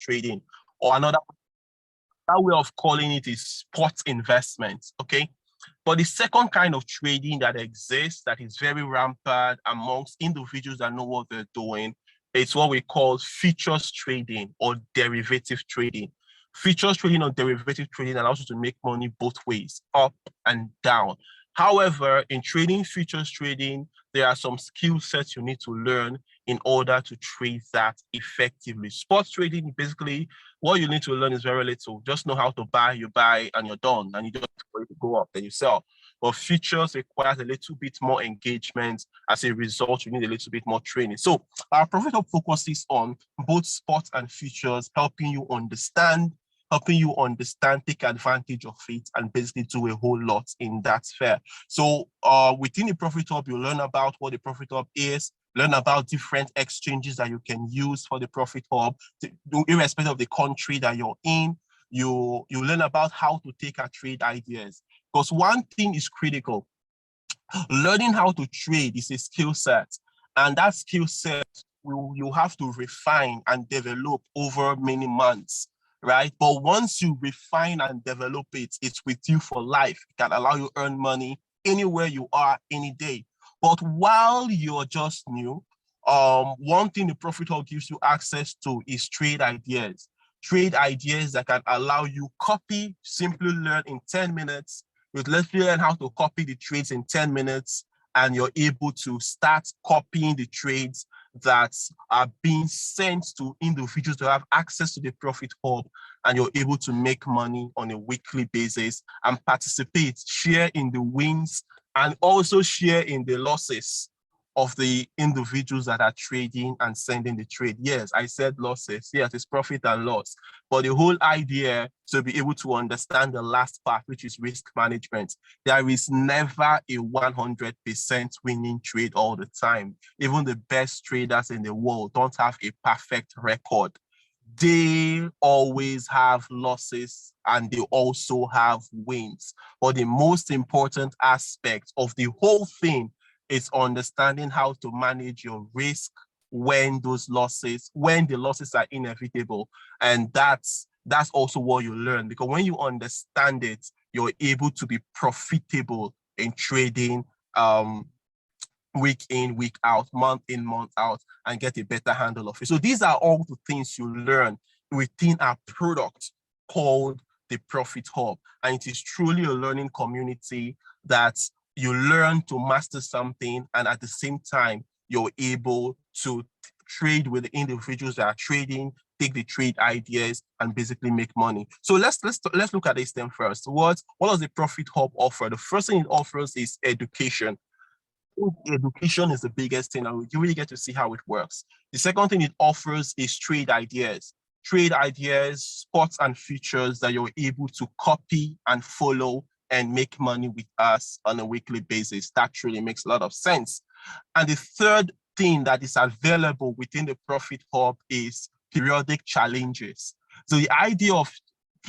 trading, or another way of calling it is spot investments. Okay. But the second kind of trading that exists that is very rampant amongst individuals that know what they're doing, it's what we call futures trading or derivative trading. Futures trading or derivative trading allows you to make money both ways, up and down. However, in trading, futures trading, there are some skill sets you need to learn in order to trade that effectively. Spot trading, basically, what you need to learn is very little. Just know how to buy, you buy, and you're done. And you just wait to go up, then you sell. But futures requires a little bit more engagement. As a result, you need a little bit more training. So our Profit Hub focuses on both spot and futures, helping you understand, take advantage of it, and basically do a whole lot in that sphere. So within the Profit Hub, you learn about what the Profit Hub is, learn about different exchanges that you can use for the Profit Hub, irrespective of the country that you're in. You learn about how to take and trade ideas. Because one thing is critical. Learning how to trade is a skill set. And that skill set you have to refine and develop over many months, right? But once you refine and develop it, it's with you for life. It can allow you to earn money anywhere you are, any day. But while you're just new, one thing the Profit Hub gives you access to is trade ideas. Trade ideas that can allow you simply learn in 10 minutes. You literally learn how to copy the trades in 10 minutes, and you're able to start copying the trades that are being sent to individuals to have access to the Profit Hub, and you're able to make money on a weekly basis and participate, share in the wins, and also share in the losses of the individuals that are trading and sending the trade. Yes, I said losses. Yes, it's profit and loss. But the whole idea to be able to understand the last part, which is risk management. There is never a 100% winning trade all the time. Even the best traders in the world don't have a perfect record. They always have losses and they also have wins. But the most important aspect of the whole thing is understanding how to manage your risk when the losses are inevitable. And that's also what you learn, because when you understand it, you're able to be profitable in trading week in, week out, month in, month out, and get a better handle of it. So these are all the things you learn within our product called the Profit Hub. And it is truly a learning community that you learn to master something, and at the same time, you're able to trade with the individuals that are trading, take the trade ideas, and basically make money. So let's look at this thing first. What does the Profit Hub offer? The first thing it offers is education. Education is the biggest thing, and you really get to see how it works. The second thing it offers is trade ideas, spots and features that you're able to copy and follow and make money with us on a weekly basis. That truly makes a lot of sense. And the third thing that is available within the Profit Hub is periodic challenges. So the idea of,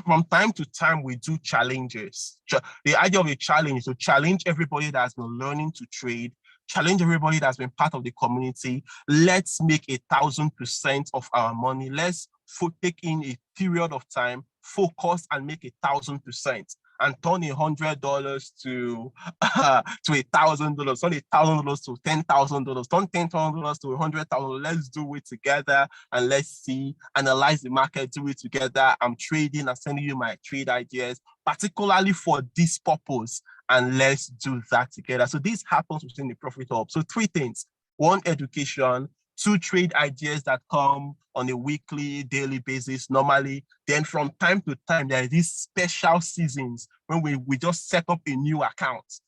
from time to time, we do challenges. The idea of a challenge is to challenge everybody that's been learning to trade, challenge everybody that's been part of the community. Let's make 1,000% of our money. Let's take in a period of time, focus, and make 1,000%. And turn $100 to $1,000, turn $1,000 to $10,000, turn $10,000 to $100,000. Let's do it together, and let's analyze the market, do it together. I'm trading, I'm sending you my trade ideas, particularly for this purpose, and let's do that together. So this happens within the Profit Hub. So 3 things: 1, education; 2, trade ideas that come on a weekly, daily basis normally. Then from time to time, there are these special seasons when we just set up a new account,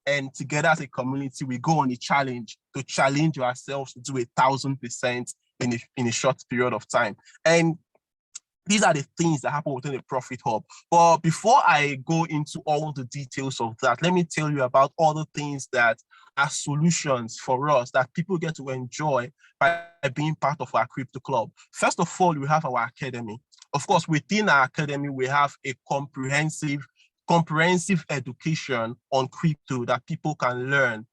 and together as a community, we go on a challenge to challenge ourselves to do 1,000% in a short period of time. And these are the things that happen within the Profit Hub. But before I go into all the details of that, let me tell you about all the things that are solutions for us that people get to enjoy by being part of our crypto club. First of all, we have our academy. Of course, within our academy, we have a comprehensive education on crypto that people can learn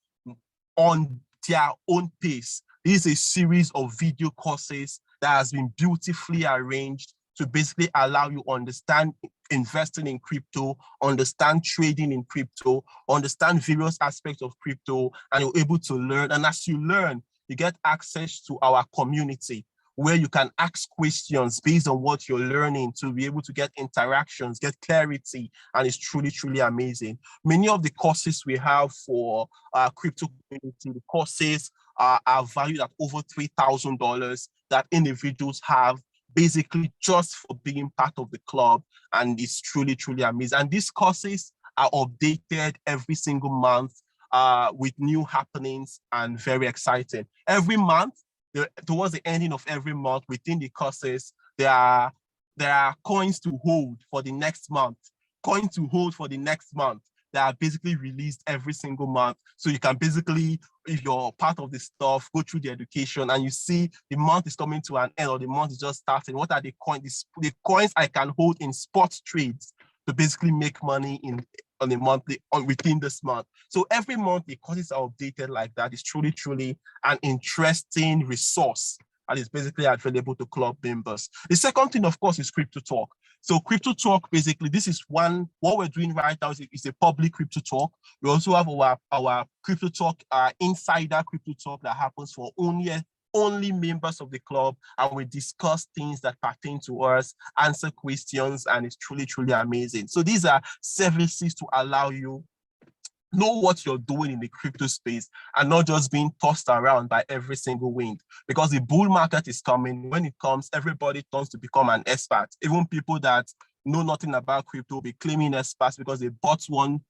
on their own pace. This is a series of video courses that has been beautifully arranged to basically allow you understand investing in crypto, understand trading in crypto, understand various aspects of crypto, and you're able to learn. And as you learn, you get access to our community where you can ask questions based on what you're learning to be able to get interactions, get clarity, and it's truly, truly amazing. Many of the courses we have for our crypto community, the courses are valued at over $3,000 that individuals have basically just for being part of the club, and it's truly, truly amazing. And these courses are updated every single month with new happenings and very exciting. Every month, towards the ending of every month within the courses, there are coins to hold for the next month. Coins to hold for the next month that are basically released every single month. So you can basically, if you're part of the stuff, go through the education and you see the month is coming to an end or the month is just starting. What are the coins? The coins I can hold in sports trades to basically make money on a monthly within this month. So every month the courses are updated like that. It's truly, truly an interesting resource and is basically available to club members. The second thing, of course, is Crypto Talk. So Crypto Talk, basically, this is what we're doing right now is a public Crypto Talk. We also have our Crypto Talk, insider Crypto Talk that happens for only members of the club, and we discuss things that pertain to us, answer questions, and it's truly, truly amazing. So these are services to allow you know what you're doing in the crypto space and not just being tossed around by every single wind, because the bull market is coming. When it comes, everybody turns to become an expert. Even people that know nothing about crypto will be claiming experts because they bought one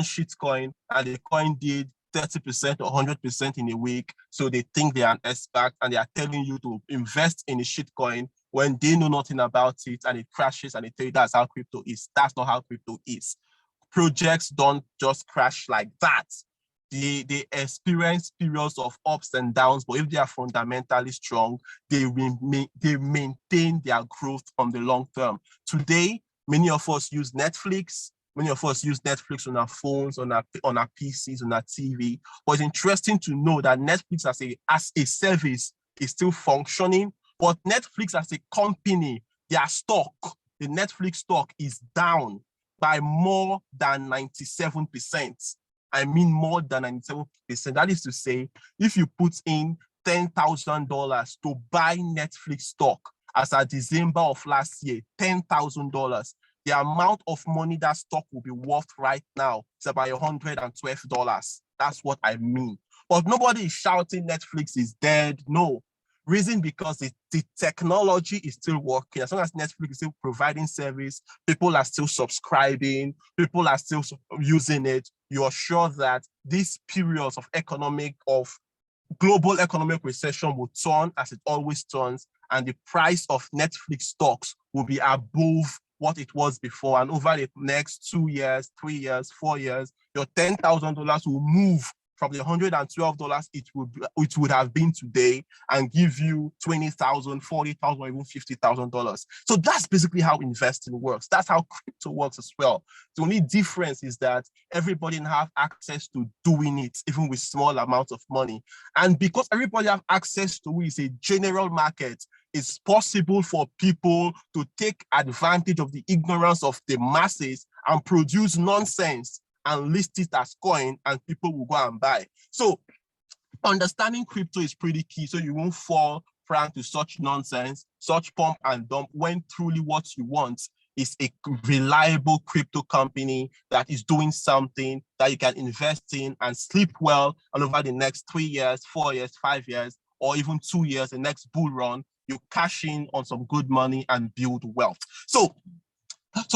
shit coin and the coin did 30% or 100% in a week. So they think they are an expert and they are telling you to invest in a shit coin when they know nothing about it and it crashes and they tell you that's how crypto is. That's not how crypto is. Projects don't just crash like that. They experience periods of ups and downs, but if they are fundamentally strong, they maintain their growth on the long term. Today, many of us use Netflix. Many of us use Netflix on our phones, on our PCs, on our TV. But it's interesting to know that Netflix as a service is still functioning, but Netflix as a company, their stock, the Netflix stock is down by more than 97%. I mean more than 97%. That is to say, if you put in $10,000 to buy Netflix stock as of December of last year, $10,000, the amount of money that stock will be worth right now is about $112. That's what I mean. But nobody is shouting Netflix is dead. No. Reason because the technology is still working. As long as Netflix is still providing service, people are still subscribing, people are still using it. You're sure that these periods of global economic recession will turn as it always turns, and the price of Netflix stocks will be above what it was before. And over the next 2 years, 3 years, 4 years, your $10,000 will move from the $112 it would have been today and give you $20,000, $40,000, or even $50,000. So that's basically how investing works. That's how crypto works as well. The only difference is that everybody have access to doing it, even with small amounts of money. And because everybody have access to it, it's a general market, it's possible for people to take advantage of the ignorance of the masses and produce nonsense and list it as coin, and people will go and buy. So understanding crypto is pretty key, so you won't fall prey to such nonsense, such pump and dump, when truly what you want is a reliable crypto company that is doing something that you can invest in and sleep well, and over the next 3 years, 4 years, 5 years, or even 2 years, the next bull run, you cash in on some good money and build wealth. So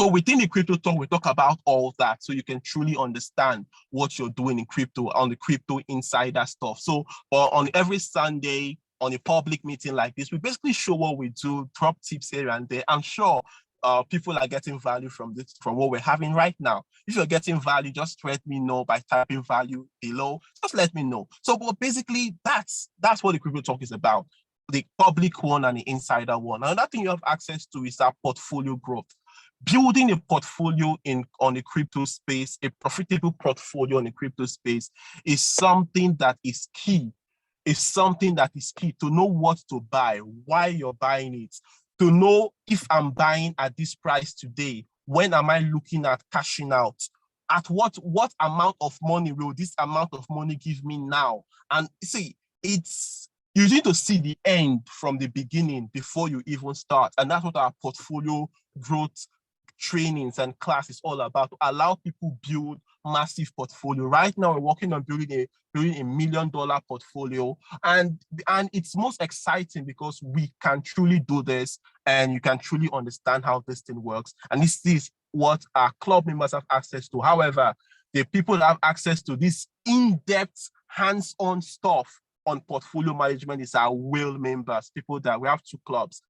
within the Crypto Talk, we talk about all that so you can truly understand what you're doing in crypto, on the crypto insider stuff. So on every Sunday, on a public meeting like this, we basically show what we do, drop tips here and there. I'm sure people are getting value from what we're having right now. If you're getting value, just let me know by typing value below. Just let me know. So but basically, that's what the Crypto Talk is about. The public one and the insider one. Another thing you have access to is our portfolio growth. Building a portfolio on the crypto space, a profitable portfolio on the crypto space, is something that is key is something that is key. To know what to buy, why you're buying it, to know if I'm buying at this price today, when am I looking at cashing out? At what amount of money will this amount of money give me now? And see, you need to see the end from the beginning before you even start. And that's what our portfolio growth trainings and class is all about, to allow people build massive portfolio. Right now, we're working on building a $1 million portfolio, and it's most exciting because we can truly do this, and you can truly understand how this thing works. And this is what our club members have access to. However, the people that have access to this in-depth, hands-on stuff on portfolio management is our whale members, people that we have two clubs,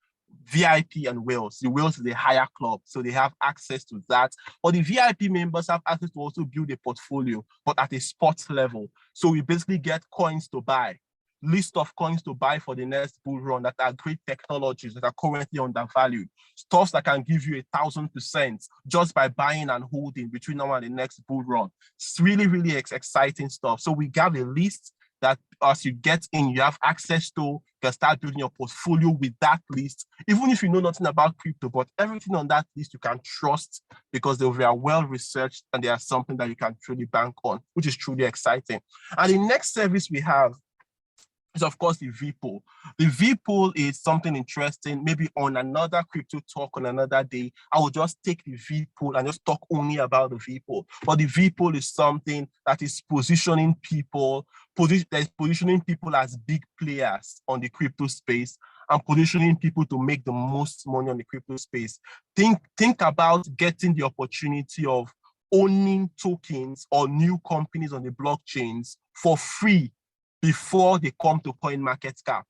VIP and whales. The whales is the higher club, so they have access to that. But the VIP members have access to also build a portfolio, but at a spot level. So we basically get coins to buy, list of coins to buy for the next bull run that are great technologies that are currently undervalued, stuff that can give you 1,000% just by buying and holding between now and the next bull run. It's really, really exciting stuff. So we got a list that as you get in, you have access to. You can start building your portfolio with that list, even if you know nothing about crypto, but everything on that list you can trust because they are well researched and they are something that you can truly bank on, which is truly exciting. And the next service we have is, of course, the V-Pool. The V-Pool is something interesting. Maybe on another crypto talk on another day, I will just take the V-Pool and just talk only about the V-Pool. But the V-Pool is something that is positioning people as big players on the crypto space and positioning people to make the most money on the crypto space. Think about getting the opportunity of owning tokens or new companies on the blockchains for free before they come to CoinMarketCap.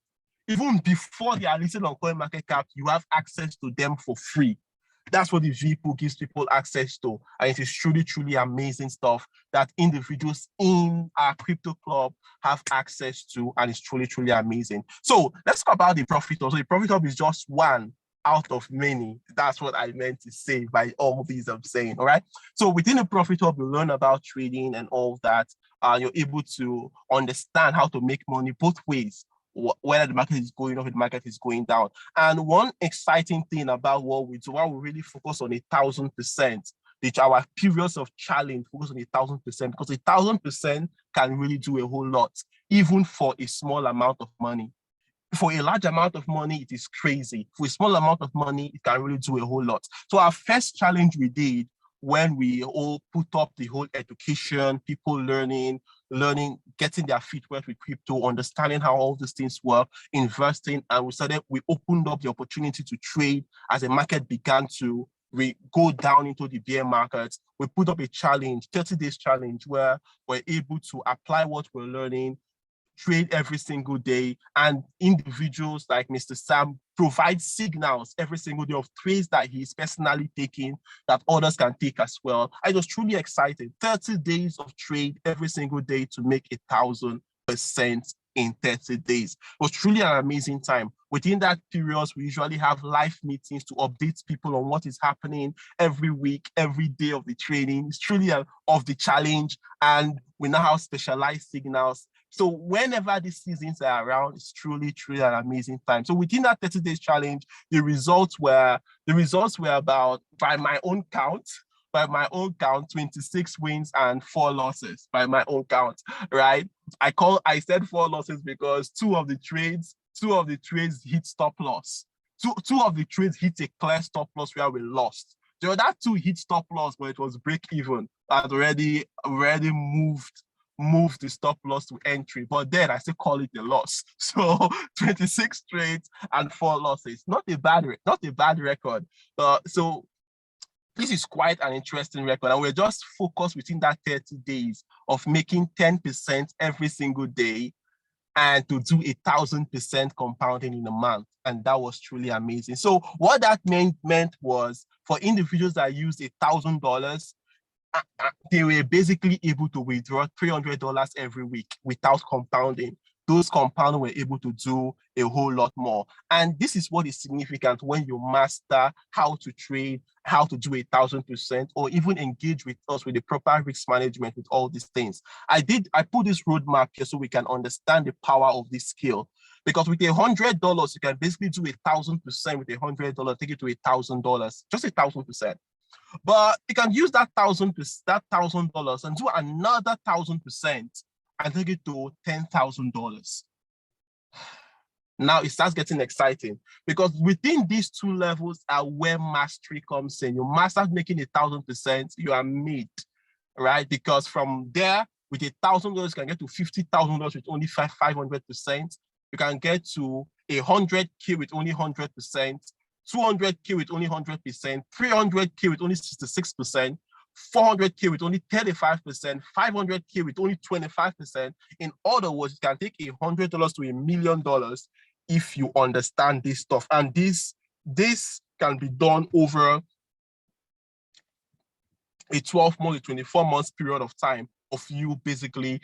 Even before they are listed on CoinMarketCap, you have access to them for free. That's what the V-Pool gives people access to. And it is truly, truly amazing stuff that individuals in our crypto club have access to. And it's truly, truly amazing. So let's talk about the Profit Hub. So the Profit Hub is just one out of many. That's what I meant to say by all these I'm saying, all right? So within the Profit Hub, you learn about trading and all that. You're able to understand how to make money both ways, whether the market is going up, the market is going down. And one exciting thing about what we do, why we really focus on 1,000%, which our periods of challenge focus on 1,000%, because 1,000% can really do a whole lot, even for a small amount of money. For a large amount of money, it is crazy. For a small amount of money, it can really do a whole lot. So our first challenge we did when we all put up the whole education, people learning, getting their feet wet with crypto, understanding how all these things work, investing, and we opened up the opportunity to trade as the market began to go down into the bear market. We put up a challenge, 30 days challenge, where we're able to apply what we're learning, trade every single day, and individuals like Mr. Sam provide signals every single day of trades that he's personally taking that others can take as well. I was truly excited. 30 days of trade every single day to make 1,000% in 30 days. It was truly an amazing time. Within that period, we usually have live meetings to update people on what is happening every week, every day of the training. It's truly of the challenge, and we now have specialized signals. So whenever these seasons are around, it's truly, truly an amazing time. So within that 30 days challenge, the results were about, by my own count, 26 wins and 4 losses by my own count, right? I said 4 losses because two of the trades hit stop loss. Two of the trades hit a clear stop loss where we lost. The other 2 hit stop loss, but it was break even. I'd already moved the stop loss to entry, but then I still call it a loss. So 26 trades and 4 losses. Not a bad record. So this is quite an interesting record, and we're just focused within that 30 days of making 10% every single day and to do 1,000% compounding in a month. And that was truly amazing. So what that meant was, for individuals that used $1,000, they were basically able to withdraw $300 every week without compounding. those compounders were able to do a whole lot more. And this is what is significant when you master how to trade, how to do 1,000%, or even engage with us with the proper risk management with all these things. I put this roadmap here so we can understand the power of this skill. Because with $100, you can basically do 1,000% with $100, take it to $1,000, just 1,000%. But you can use that $1,000 and do another 1,000% and take it to $10,000. Now it starts getting exciting because within these two levels are where mastery comes in. You master making 1,000%, you are made, right? Because from there, with $1,000, you can get to $50,000 with only 500%. You can get to 100K with only 100%, 200K with only 100%, 300K with only 66%, 400K with only 35%, 500K with only 25%. In other words, you can take $100 to $1 million if you understand this stuff. And this can be done over a 12-month, 24-month period of time of you basically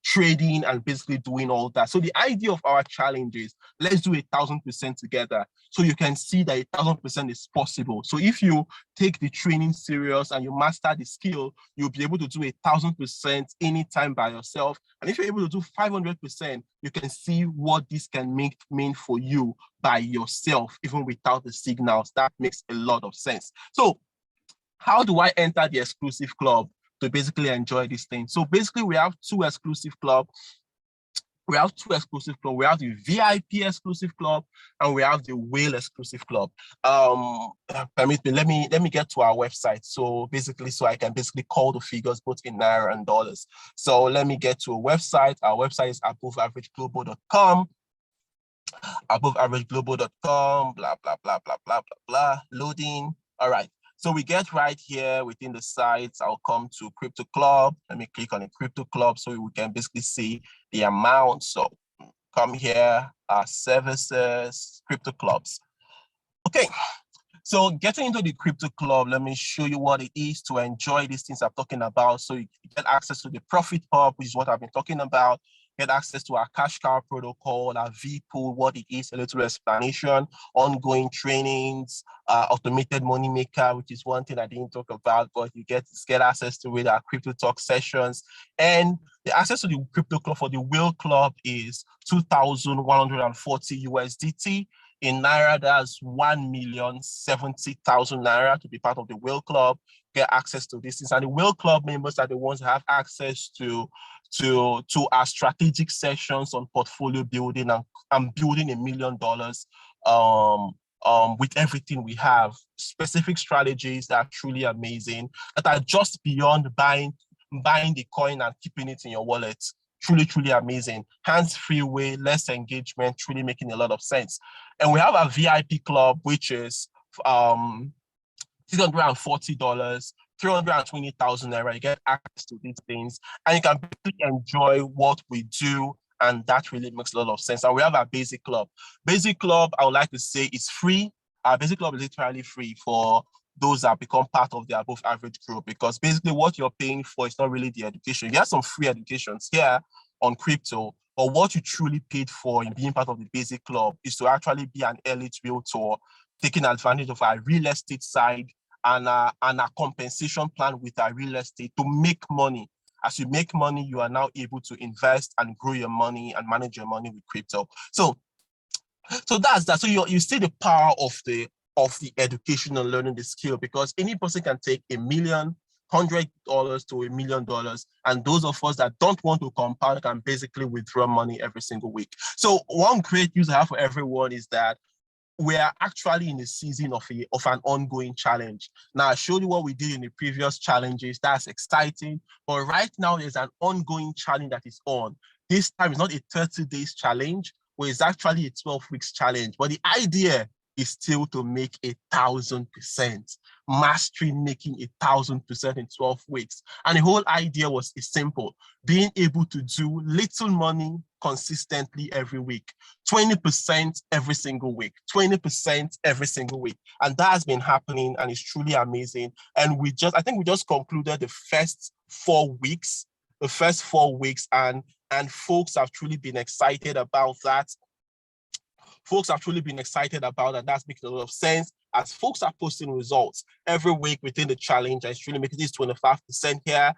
trading and basically doing all that. So the idea of our challenge is let's do 1,000% together so you can see that 1,000% is possible. So if you take the training serious and you master the skill, you'll be able to do 1,000% anytime by yourself. And if you're able to do 500%, you can see what this can mean for you by yourself, even without the signals. That makes a lot of sense. So how do I enter the exclusive club to basically enjoy this thing? So basically, we have two exclusive clubs. We have the VIP exclusive club and we have the whale exclusive club. Permit me, let me get to our website. So basically, so I can basically call the figures both in Naira and dollars. So let me get to a website. Our website is aboveaverageglobal.com. Aboveaverageglobal.com, blah, blah, blah, blah, blah, blah, blah, loading. All right. So we get right here within the sites. I'll come to Crypto Club. Let me click on the Crypto Club so we can basically see the amount. So come here, services, Crypto Clubs. Okay, so getting into the Crypto Club, let me show you what it is to enjoy these things I'm talking about. So you get access to the Profit Hub, which is what I've been talking about. Get access to our cash cow protocol, our V-Pool, what it is, a little explanation, ongoing trainings, automated money maker, which is one thing I didn't talk about, but you get access to it, our crypto talk sessions. And the access to the Crypto Club for the Whale Club is 2,140 USDT. In Naira, that's 1,070,000 Naira to be part of the Whale Club, get access to this. And the Whale Club members are the ones that have access to our strategic sessions on portfolio building and building $1 million with everything we have. Specific strategies that are truly amazing, that are just beyond buying the coin and keeping it in your wallet. Truly, truly amazing. Hands-free way, less engagement, truly making a lot of sense. And we have a VIP club, which is $640, 320,000 Naira. You get access to these things and you can enjoy what we do. And that really makes a lot of sense. And we have our basic club. Basic club, I would like to say, is free. Our basic club is literally free for those that become part of the above average group, because basically what you're paying for is not really the education. You have some free educations here on crypto, but what you truly paid for in being part of the basic club is to actually be an elite realtor, taking advantage of our real estate side and a compensation plan with our real estate to make money. As you make money, you are now able to invest and grow your money and manage your money with crypto. So that's that. So you see the power of the education and learning the skill, because any person can take $1 million, $100 to $1 million, and those of us that don't want to compound can basically withdraw money every single week. So one great use I have for everyone is that we are actually in a season of an ongoing challenge. Now, I showed you what we did in the previous challenges. That's exciting. But right now, there's an ongoing challenge that is on. This time is not a 30 days challenge, but it's actually a 12 weeks challenge. But the idea is still to make 1,000%, mastery making 1,000% in 12 weeks. And the whole idea was simple: being able to do little money consistently every week, 20% every single week, 20% every single week. And that has been happening and it's truly amazing. And I think we just concluded the first 4 weeks. the first 4 weeks, and folks have truly been excited about that. Folks have truly been excited about that. That's making a lot of sense as folks are posting results every week within the challenge. It's really making this 25% here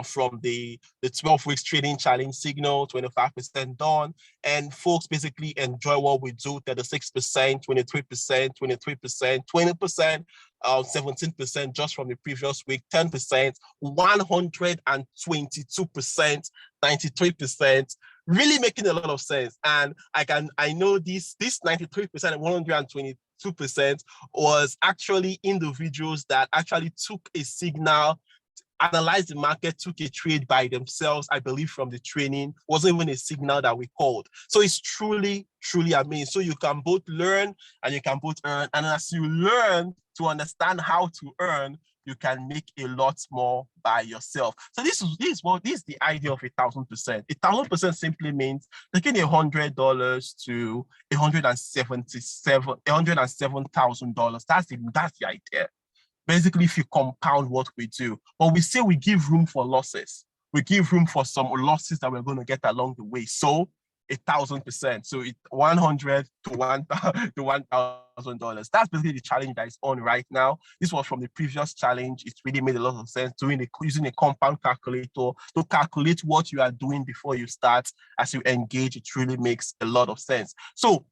from the 12 weeks trading challenge signal, 25% done. And folks basically enjoy what we do, 36%, 23%, 23%, 20%, 17% just from the previous week, 10%, 122%, 93%, really making a lot of sense. And I know this 93% and 122% was actually individuals that actually took a signal, analyzed the market, took a trade by themselves, I believe from the training, wasn't even a signal that we called. So it's truly, truly amazing. So you can both learn and you can both earn. And as you learn to understand how to earn, you can make a lot more by yourself. So this is the idea of 1,000%. 1,000% simply means taking $100 to $107,000. That's the idea. Basically, if you compound what we do, but we say we give room for losses. We give room for some losses that we're going to get along the way. So 1,000%. So 100 to $1,000. That's basically the challenge that is on right now. This was from the previous challenge. It really made a lot of sense using a compound calculator to calculate what you are doing before you start. As you engage, it really makes a lot of sense. So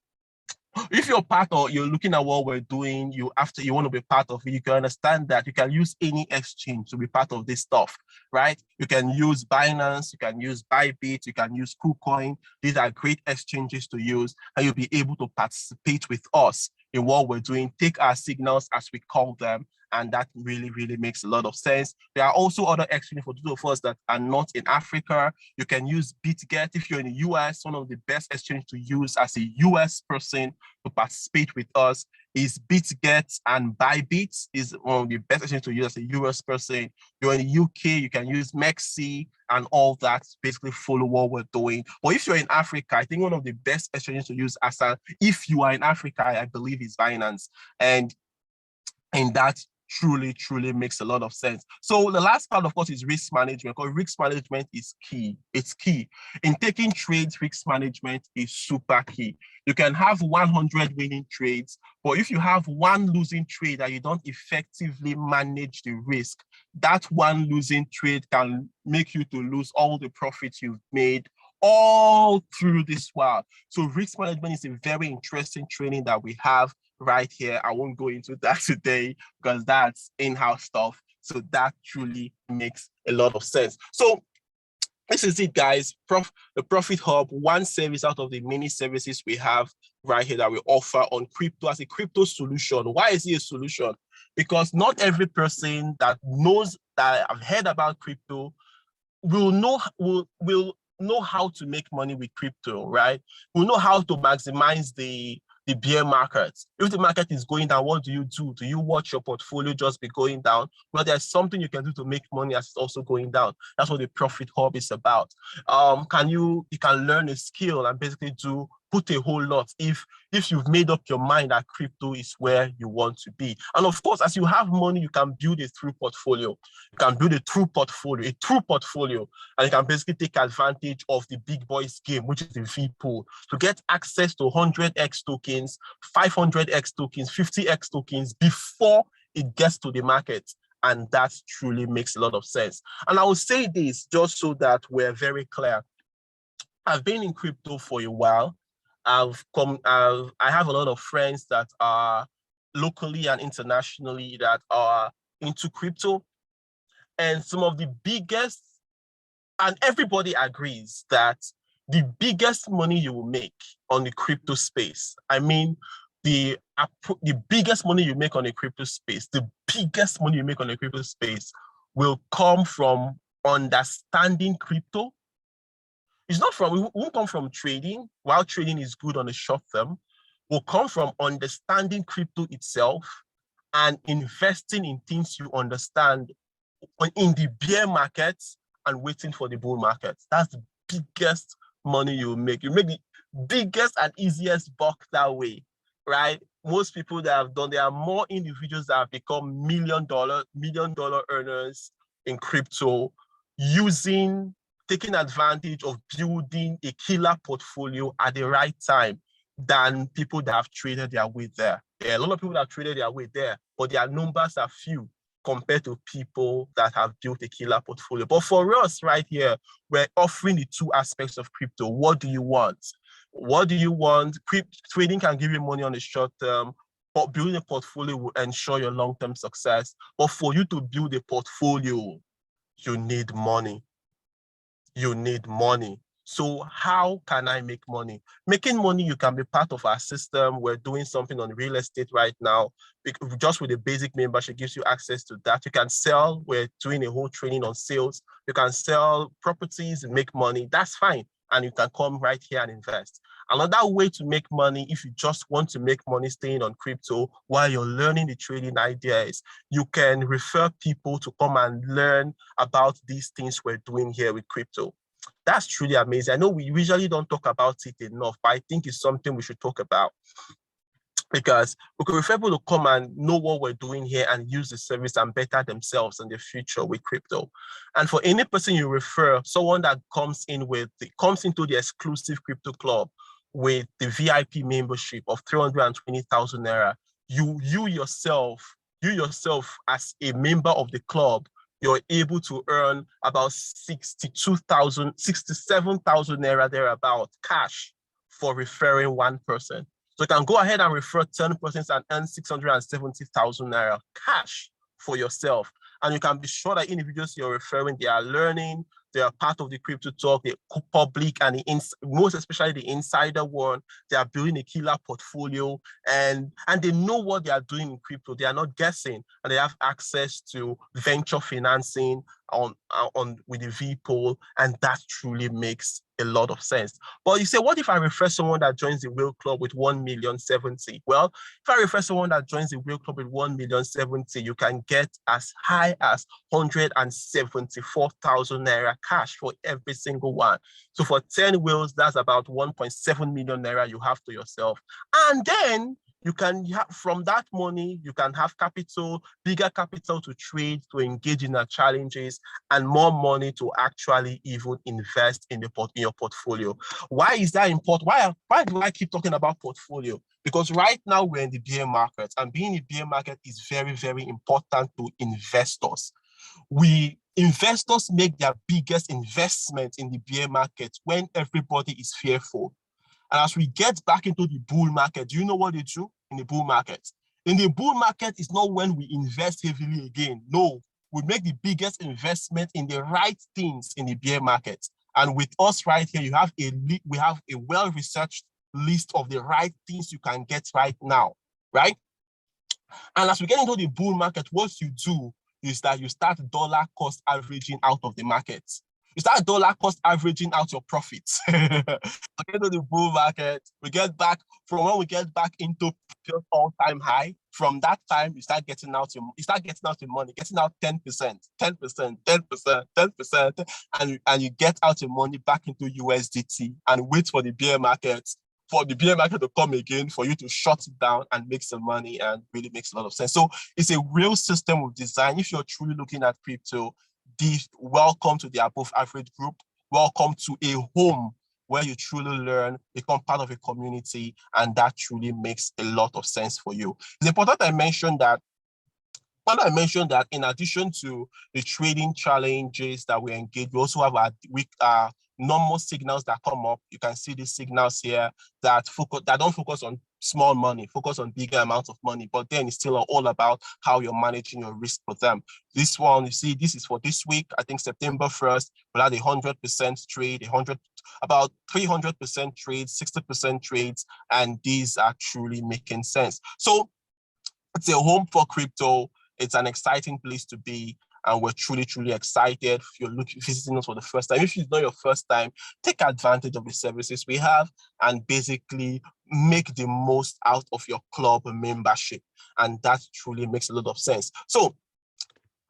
if you're part or you're looking at what we're doing, you want to be part of it, you can understand that you can use any exchange to be part of this stuff, right? You can use Binance, you can use Bybit, you can use KuCoin. These are great exchanges to use, and you'll be able to participate with us in what we're doing, take our signals as we call them, and that really, really makes a lot of sense. There are also other exchanges for those of us that are not in Africa. You can use BitGet. If you're in the US, one of the best exchanges to use as a US person to participate with us is BitGet, and Bybit is one of the best exchanges to use as a US person. You're in the UK, you can use Mexi and all that, basically follow what we're doing. But if you're in Africa, I think one of the best exchanges to use if you are in Africa, I believe is Binance. And that truly, truly makes a lot of sense. So the last part, of course, is risk management, because risk management is key. It's key. In taking trades, risk management is super key. You can have 100 winning trades, but if you have one losing trade and you don't effectively manage the risk, that one losing trade can make you to lose all the profits you've made all through this while. So risk management is a very interesting training that we have right here. I won't go into that today because that's in-house stuff. So that truly makes a lot of sense. So this is it, guys. The Profit Hub, one service out of the many services we have right here that we offer on crypto as a crypto solution. Why is it a solution? Because not every person that knows that I've heard about crypto will know how to make money with crypto, right? Will know how to maximize the bear market. If the market is going down, what do you do? Do you watch your portfolio just be going down? Well, there's something you can do to make money as it's also going down. That's what the Profit Hub is about. You can learn a skill and basically put a whole lot if you've made up your mind that crypto is where you want to be. And of course, as you have money, you can build a true portfolio. You can build a true portfolio, and you can basically take advantage of the big boys game, which is the V pool, to get access to 100x tokens, 500x tokens, 50x tokens before it gets to the market. And that truly makes a lot of sense. And I will say this just so that we're very clear. I've been in crypto for a while. I have a lot of friends that are locally and internationally that are into crypto. And some of the biggest, and everybody agrees that the biggest money you will make on the crypto space, I mean, the biggest money you make on the crypto space, will come from understanding crypto. It won't come from trading, while trading is good on the short term. Will come from understanding crypto itself and investing in things you understand in the bear markets and waiting for the bull market. That's the biggest money you make. You make the biggest and easiest buck that way, right? Most people that have done, there are more individuals that have become million dollar earners in crypto using taking advantage of building a killer portfolio at the right time than people that have traded their way there. Yeah, a lot of people that have traded their way there, but their numbers are few compared to people that have built a killer portfolio. But for us right here, we're offering the two aspects of crypto. What do you want? What do you want? Trading can give you money on the short term, but building a portfolio will ensure your long-term success. But for you to build a portfolio, you need money. You need money. So how can I make money? Making money, you can be part of our system. We're doing something on real estate right now. Just with a basic membership gives you access to that. You can sell. We're doing a whole training on sales. You can sell properties and make money. That's fine. And you can come right here and invest. Another way to make money, if you just want to make money staying on crypto while you're learning the trading ideas, you can refer people to come and learn about these things we're doing here with crypto. That's truly amazing. I know we usually don't talk about it enough, but I think it's something we should talk about, because we could refer people to come and know what we're doing here and use the service and better themselves in the future with crypto. And for any person you refer, someone that comes into the exclusive crypto club with the VIP membership of 320,000 naira, you yourself as a member of the club, you're able to earn about 67,000 naira thereabout cash for referring one person. So you can go ahead and refer 10 persons and earn 670,000 naira cash for yourself. And you can be sure that individuals you're referring, they are learning, they are part of the crypto talk, the public, and most especially the insider one. They are building a killer portfolio, and they know what they are doing in crypto. They are not guessing, and they have access to venture financing on with the V pool, and that truly makes a lot of sense. But you say, what if I refer someone that joins the Whale Club with 1,070,000? Well, if I refer someone that joins the Whale Club with 1,070,000, you can get as high as 174,000 naira cash for every single one. So for 10 whales, that's about 1.7 million naira you have to yourself. And then you can have, from that money, you can have capital, bigger capital to trade, to engage in our challenges, and more money to actually even invest in your portfolio. Why is that important? Why do I keep talking about portfolio? Because right now we're in the bear market, and being in the bear market is very, very important to investors. Investors make their biggest investment in the bear market when everybody is fearful. And as we get back into the bull market, do you know what they do in the bull market? In the bull market, it's not when we invest heavily again. No, we make the biggest investment in the right things in the bear market. And with us right here, we have a well-researched list of the right things you can get right now, right? And as we get into the bull market, what you do is that you start dollar cost averaging out of the market. You start dollar cost averaging out your profits. Get into the bull market, we get back into all-time high. From that time, you start getting out your money, getting out 10%, 10%, 10%, 10%, and you get out your money back into USDT and wait for the bear market to come again, for you to shut it down and make some money, and really makes a lot of sense. So it's a real system of design. If you're truly looking at crypto, welcome to the above average group. Welcome to a home where you truly learn, become part of a community, and that truly makes a lot of sense for you. It's important I mentioned that in addition to the trading challenges that we engage, we also have our normal signals that come up. You can see these signals here that don't focus on small money, focus on bigger amounts of money, but then it's still all about how you're managing your risk for them. This one, you see, this is for this week. I think September 1st, we'll have 100% trade, about 300% trades, 60% trades, and these are truly making sense. So it's a home for crypto. It's an exciting place to be, and we're truly, truly excited. If you're visiting us for the first time, if it's not your first time, take advantage of the services we have and basically make the most out of your club membership. And that truly makes a lot of sense. So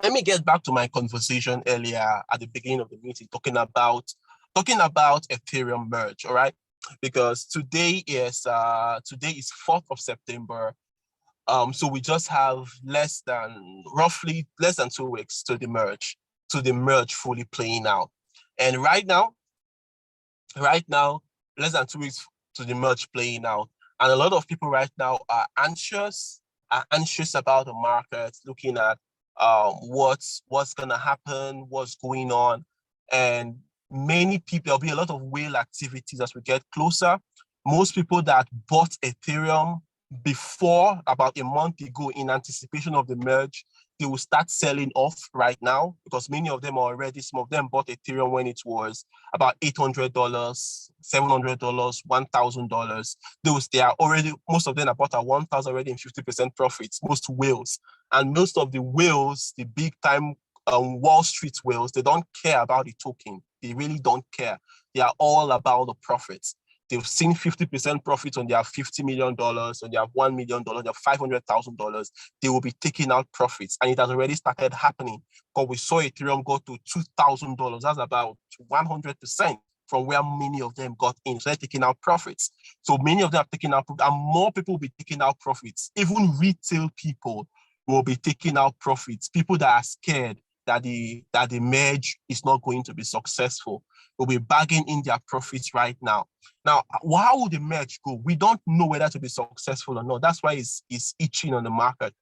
let me get back to my conversation earlier at the beginning of the meeting, talking about Ethereum merge, all right? Because today is 4th of September. So we just have roughly less than 2 weeks to the merge fully playing out. And right now, less than 2 weeks to the merge playing out. And a lot of people right now are anxious about the market, looking at what's gonna happen, what's going on. And many people, there'll be a lot of whale activities as we get closer. Most people that bought Ethereum before about a month ago in anticipation of the merge, they will start selling off right now because many of them are already, some of them bought Ethereum when it was about $800, $700, $1,000. They are already, most of them are bought at 1,000 already in 50% profits, most whales. And most of the whales, the big time Wall Street whales, they don't care about the token. They really don't care. They are all about the profits. They've seen 50% profits on their $50 million, on their $1 million, their $500,000. They will be taking out profits. And it has already started happening. Because we saw Ethereum go to $2,000. That's about 100% from where many of them got in. So they're taking out profits. So many of them are taking out, and more people will be taking out profits. Even retail people will be taking out profits. People that are scared that the merge is not going to be successful will be bagging in their profits right now. Now, how will the merge go? We don't know whether to be successful or not. That's why it's itching on the market.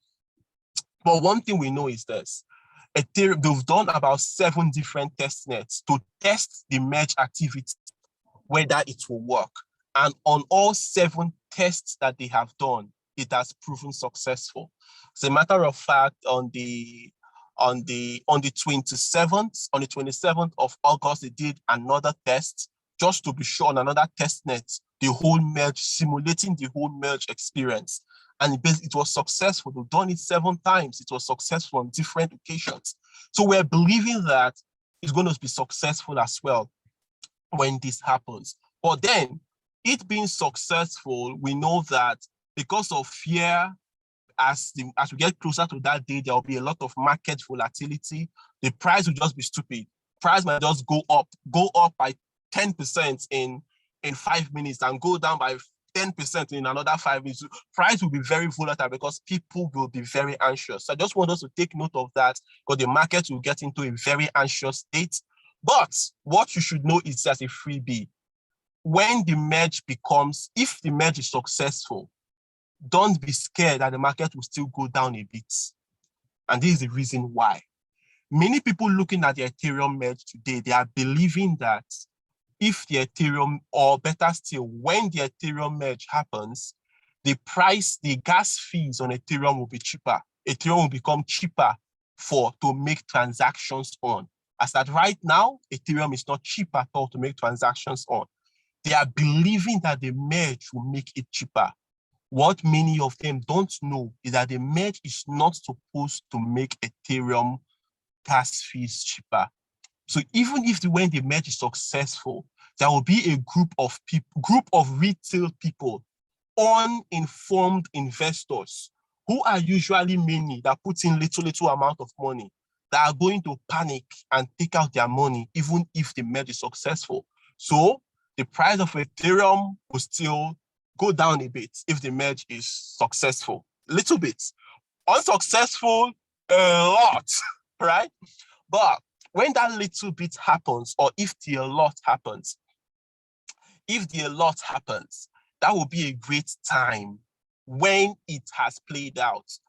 But one thing we know is this. Ethereum, they've done about 7 different test nets to test the merge activity, whether it will work. And on all 7 tests that they have done, it has proven successful. As a matter of fact, on the 27th of August, they did another test just to be sure on another test net, the whole merge, simulating the whole merge experience. And it was successful. They've done it 7 times. It was successful on different occasions. So we're believing that it's going to be successful as well when this happens. But then, it being successful, we know that because of fear, as we get closer to that day, there will be a lot of market volatility. The price will just be stupid. Price might just go up by 10% in 5 minutes and go down by 10% in another 5 minutes. Price will be very volatile because people will be very anxious. So I just want us to take note of that because the market will get into a very anxious state. But what you should know is as a freebie, when the merge becomes, if the merge is successful, don't be scared that the market will still go down a bit. And this is the reason why. Many people looking at the Ethereum merge today, they are believing that if the Ethereum, or better still, when the Ethereum merge happens, the gas fees on Ethereum will be cheaper. Ethereum will become cheaper to make transactions on. As that right now, Ethereum is not cheap at all to make transactions on. They are believing that the merge will make it cheaper. What many of them don't know is that the merge is not supposed to make Ethereum gas fees cheaper. So even when the merge is successful, there will be a group of retail people, uninformed investors, who are usually many that put in little amount of money, that are going to panic and take out their money even if the merge is successful. So the price of Ethereum will still go down a bit if the merge is successful. Little bit. Unsuccessful, a lot, right? But when that little bit happens, or if the lot happens, that will be a great time when it has played out.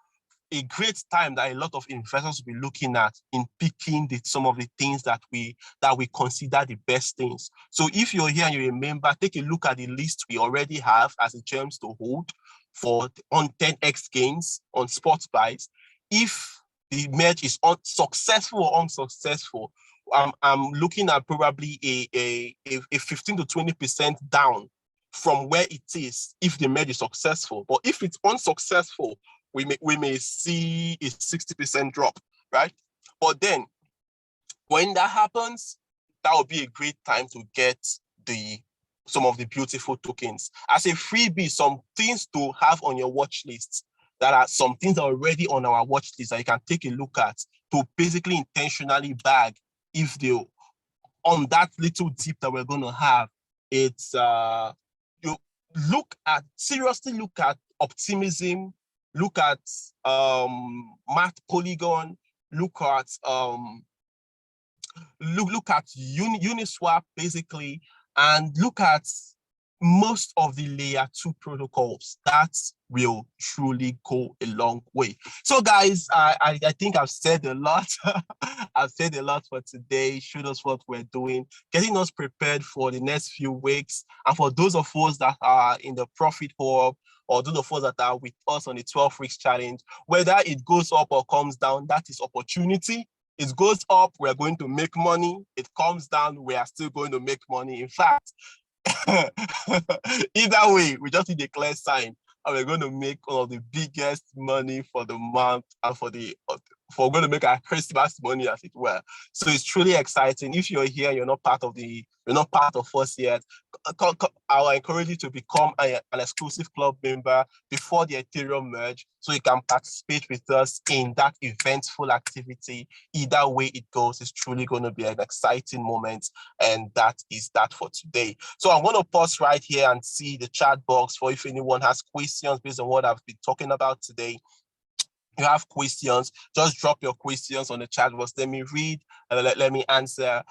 A great time that a lot of investors will be looking at in picking some of the things that we consider the best things. So if you're here and you remember, take a look at the list we already have as a gems to hold on 10x gains on spot buys. If the merge is successful or unsuccessful, I'm looking at probably a 15 to 20% down from where it is if the merge is successful. But if it's unsuccessful, we may see a 60% drop, right? But then, when that happens, that will be a great time to get some of the beautiful tokens. As a freebie, some things to have on your watch list, that are some things that are already on our watch list that you can take a look at to basically intentionally bag if they, on that little dip that we're going to have, it's, you seriously look at Optimism, look at Math Polygon, look at Look at Uniswap basically, and look at most of the layer 2 protocols. That will truly go a long way. So guys, I think I've said a lot. I've said a lot for today. Showed us what we're doing, getting us prepared for the next few weeks. And for those of us that are in the Profit Hub, or those of us that are with us on the 12 weeks challenge, whether it goes up or comes down, that is opportunity. It goes up, we're going to make money. It comes down, we are still going to make money. In fact, either way, we just need a clear sign, and we're going to make one of the biggest money for the month and for going to make our Christmas money, as it were. So it's truly exciting. If you're here, you're not part of us yet, I'll encourage you to become an exclusive club member before the Ethereum merge, so you can participate with us in that eventful activity. Either way it goes, it's truly going to be an exciting moment, and that is that for today. So I'm going to pause right here and see the chat box for if anyone has questions based on what I've been talking about today. You have questions, just drop your questions on the chat box. Let me read and let me answer.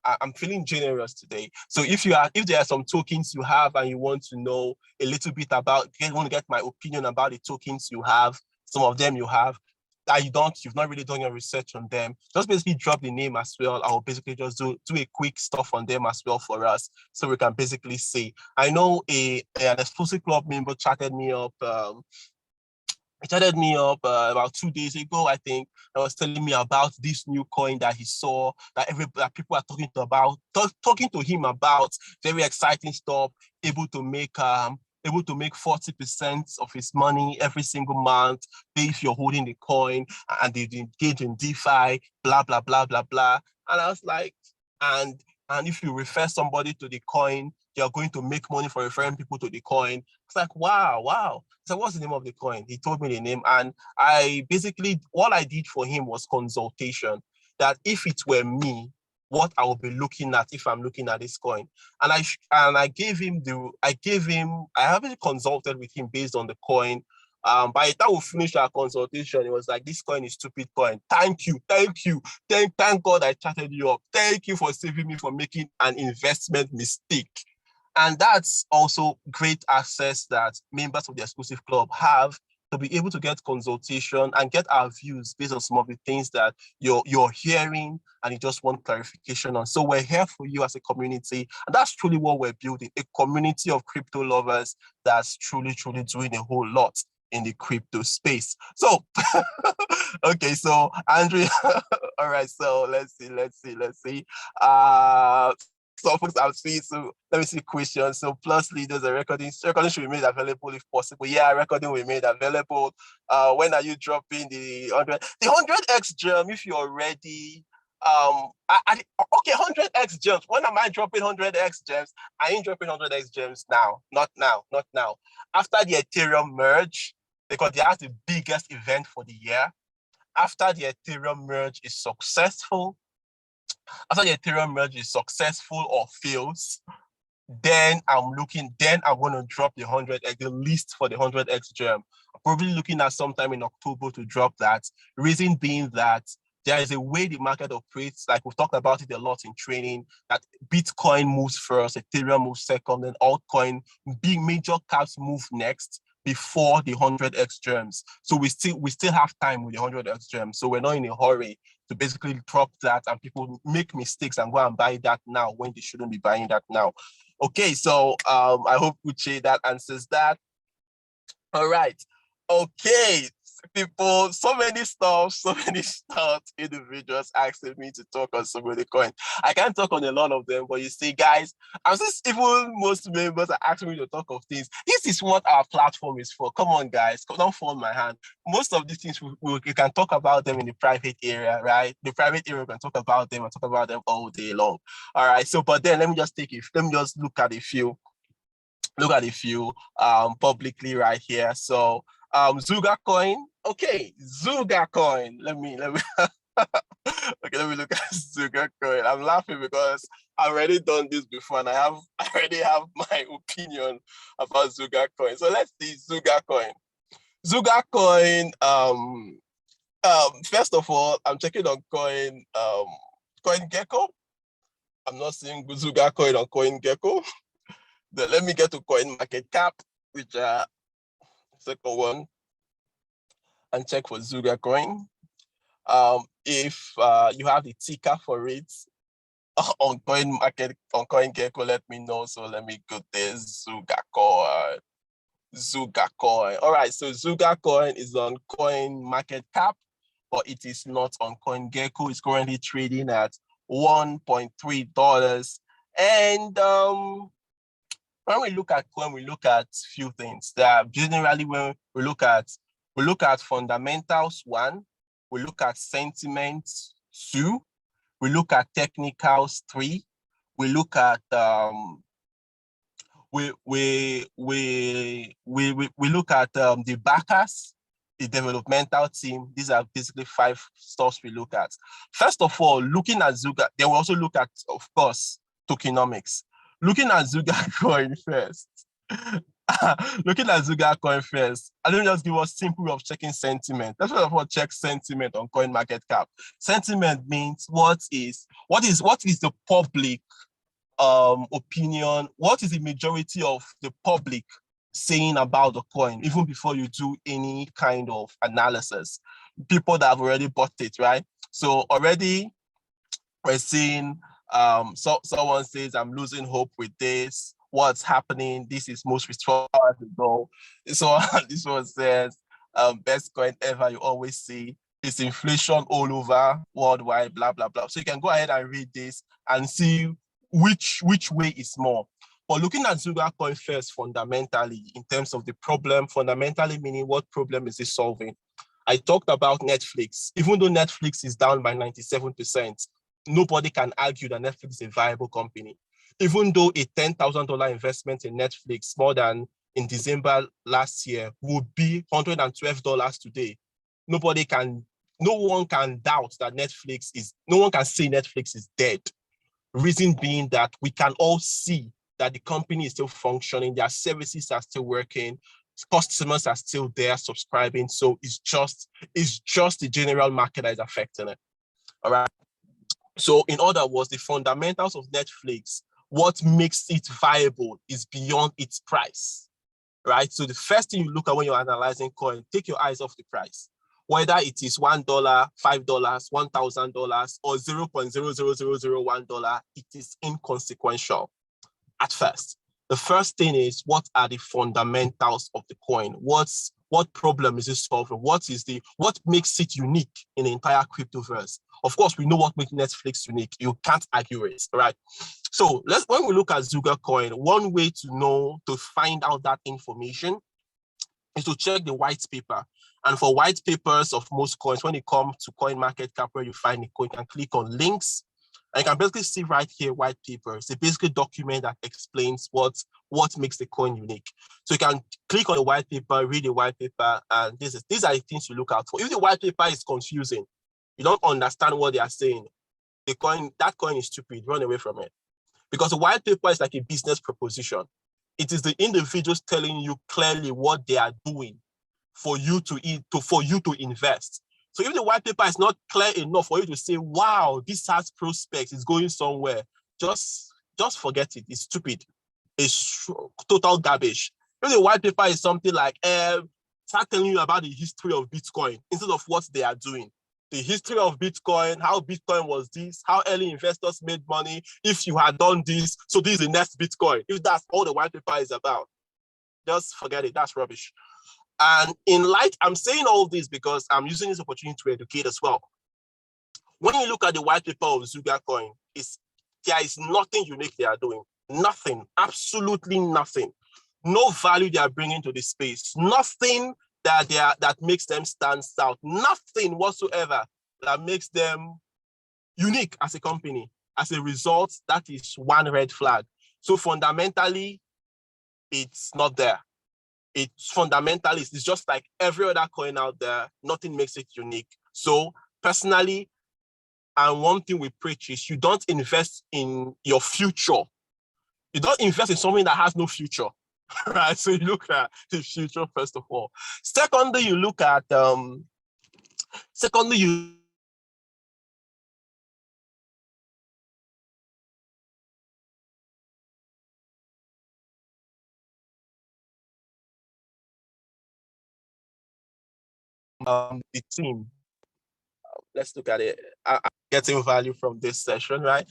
I'm feeling generous today. So if there are some tokens you have and you want to know a little bit about, you want to get my opinion about the tokens you have, some of them you have, that you've not really done your research on them, just basically drop the name as well. I'll basically just do a quick stuff on them as well for us, so we can basically see. I know an exclusive club member chatted me up. He chatted me up about 2 days ago, I think. I was telling me about this new coin that he saw, that people are talking to him about. Very exciting stuff. Able to make 40% of his money every single month if you're holding the coin, and they engage in DeFi, blah blah blah blah blah. And I was like, and if you refer somebody to the coin, you're going to make money for referring people to the coin. It's like, wow. So what's the name of the coin? He told me the name, and all I did for him was consultation. That if it were me, what I will be looking at if I'm looking at this coin. And I haven't consulted with him based on the coin. By the time we finished our consultation, it was like, this coin is stupid coin. Thank you. Thank God I chatted you up. Thank you for saving me from making an investment mistake. And that's also great access that members of the exclusive club have to be able to get consultation and get our views based on some of the things that you're hearing and you just want clarification on. So we're here for you as a community. And that's truly what we're building, a community of crypto lovers that's truly doing a whole lot in the crypto space. So, okay, so Andrea, all right, so let's see. So folks, I've seen, so let me see questions. So plus leaders, recording should be made available if possible. Yeah, recording will be made available. When are you dropping the 100x gem if you're ready? Okay, 100x gems. When am I dropping 100x gems? I ain't dropping 100x gems now. Not now. After the Ethereum merge, because that's the biggest event for the year. After the Ethereum merge is successful, or fails, then I'm going to drop the 100x, the list for the 100x gem. I'm probably looking at sometime in October to drop that. Reason being that there is a way the market operates, like we've talked about it a lot in training, that Bitcoin moves first, Ethereum moves second, then altcoin, big major caps move next before the 100x gems. So we still have time with the 100x gems. So we're not in a hurry to basically drop that, and people make mistakes and go and buy that now when they shouldn't be buying that now. Okay, so I hope Uche that answers that. All right. Okay, people, so many stuff, individuals asking me to talk on some of the coins. I can't talk on a lot of them, but you see, guys, I'm just, even most members are asking me to talk of things. This is what our platform is for. Come on, guys, don't fall my hand. Most of these things, we can talk about them in the private area, right? The private area, we can talk about them and talk about them all day long. All right, so, but then let me just look at a few publicly right here. So Zuga coin. Okay, Zuga coin. Let me okay, let me look at Zuga coin. I'm laughing because I've already done this before and I already have my opinion about Zuga coin. So let's see Zuga coin. Zuga coin, first of all, I'm checking on coin CoinGecko. I'm not seeing Zuga Coin on CoinGecko. Then let me get to CoinMarketCap, which second one, and check for Zuga Coin. If you have the ticker for it on CoinGecko, let me know. So let me go there. Zuga Coin. All right, so Zuga Coin is on CoinMarketCap, but it is not on CoinGecko. It's currently trading at $1.3. And when we look at coin, we look at few things. That generally when we look at fundamentals, one, we look at sentiment, two, we look at technicals, three, we look at we look at the backers, the developmental team. These are basically five stuffs we look at. First of all, looking at Zuga, they will also look at, of course, tokenomics. Looking at Zuga Coin first. Looking at Zuga Coin first, I don't just give us simple way of checking sentiment. That's what I check sentiment on CoinMarketCap. Sentiment means what is the public opinion, what is the majority of the public saying about the coin, even before you do any kind of analysis. People that have already bought it, right? So already we're seeing so someone says, I'm losing hope with this. What's happening? This is most restored hours ago. So this one says, best coin ever. You always see it's inflation all over worldwide, blah, blah, blah. So you can go ahead and read this and see which way is more. But looking at Zuga Coin first, fundamentally, in terms of the problem, fundamentally meaning what problem is it solving? I talked about Netflix. Even though Netflix is down by 97%, nobody can argue that Netflix is a viable company. Even though a $10,000 investment in Netflix more than in December last year would be $112 today, no one can doubt that no one can say Netflix is dead. Reason being that we can all see that the company is still functioning, their services are still working, customers are still there subscribing. So it's just the general market that is affecting it. All right. So in other words, the fundamentals of Netflix, what makes it viable is beyond its price, right? So the first thing you look at when you're analyzing coin, take your eyes off the price. Whether it is $1, $5, $1,000, or $0.00001, it is inconsequential at first. The first thing is, what are the fundamentals of the coin? What problem is it solving? What makes it unique in the entire cryptoverse? Of course, we know what makes Netflix unique. You can't argue it, right? So when we look at Zuga Coin, one way to find out that information is to check the white paper. And for white papers of most coins, when it comes to CoinMarketCap, where you find the coin, you can click on links. And you can basically see right here, white paper. It's a basically document that explains what makes the coin unique. So you can click on the white paper, read the white paper, and these are the things you look out for. If the white paper is confusing, you don't understand what they are saying, that coin is stupid, run away from it. Because the white paper is like a business proposition. It is the individuals telling you clearly what they are doing for you to invest. So if the white paper is not clear enough for you to say, wow, this has prospects, it's going somewhere, just forget it. It's stupid. It's total garbage. If the white paper is something like, start telling you about the history of Bitcoin instead of what they are doing. The history of Bitcoin, how Bitcoin was this, how early investors made money, if you had done this, so this is the next Bitcoin. If that's all the white paper is about, just forget it. That's rubbish. And I'm saying all this because I'm using this opportunity to educate as well. When you look at the white paper of Zuga Coin, there is nothing unique they are doing. Nothing, absolutely nothing. No value they are bringing to the space. Nothing that makes them stand out. Nothing whatsoever that makes them unique as a company. As a result, that is one red flag. So fundamentally, it's not there. It's fundamentalist. It's just like every other coin out there. Nothing makes it unique. So personally, and one thing we preach is you don't invest in your future. You don't invest in something that has no future, right? So you look at the future first of all. Secondly, you look at the team. Let's look at it. I'm getting value from this session, right?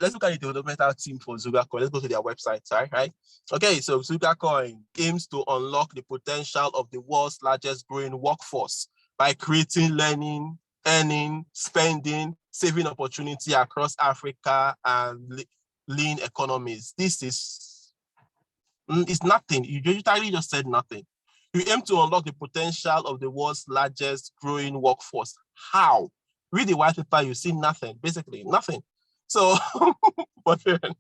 Let's look at the developmental team for ZugaCoin. Let's go to their website, right? Okay, so ZugaCoin aims to unlock the potential of the world's largest growing workforce by creating learning, earning, spending, saving opportunity across Africa and lean economies. This is it's nothing. You literally just said nothing. We aim to unlock the potential of the world's largest growing workforce. How? Read the white paper, you see nothing, basically nothing. So, but then